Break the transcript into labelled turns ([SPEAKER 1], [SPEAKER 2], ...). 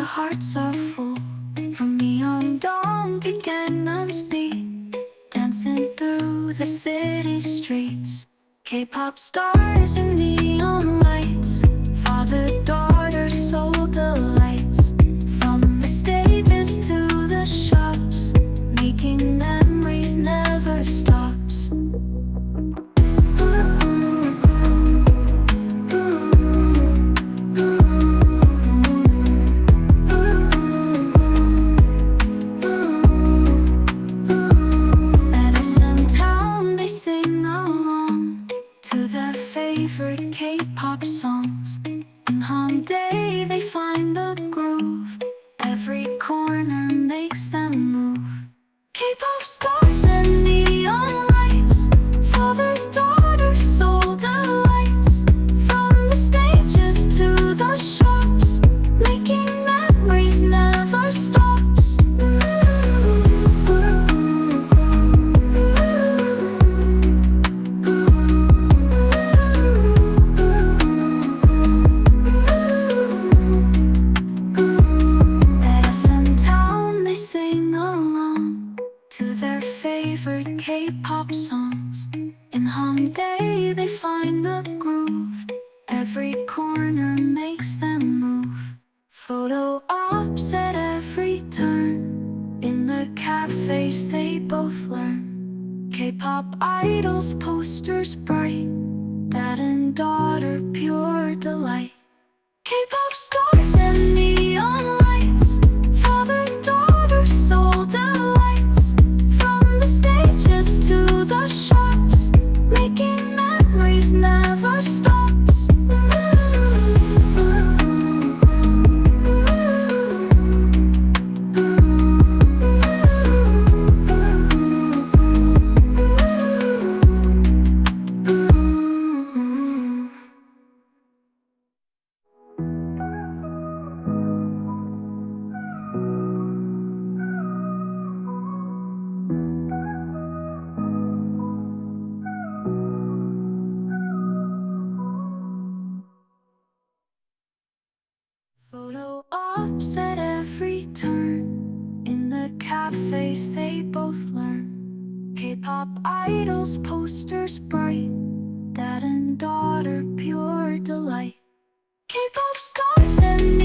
[SPEAKER 1] hearts are full. From Myeongdong to Gangnam's beat, dancing through the city streets. K-pop stars and neon lights, father-daughter soul delights. From the stages to the shops, making memories never stops. Favorite K-pop songs. In Hongdae they find the groove. Every corner makes them move. K-pop stars and neon lights, father-daughter soul delights. From the stages to the shops, making memories never stops. Favorite K-pop songs. In Hongdae they find the groove. Every corner makes them move. Photo ops at every turn. In the cafes they both learn. K-pop idols, posters bright. Dad and daughter, pure delight. K-pop stars and neon lights, father-daughter soul delights. Stages to the shops, making memories never stops. Photo ops at every turn. In the cafes they both learn. K-pop idols, posters bright. Dad and daughter, pure delight. K-pop stars and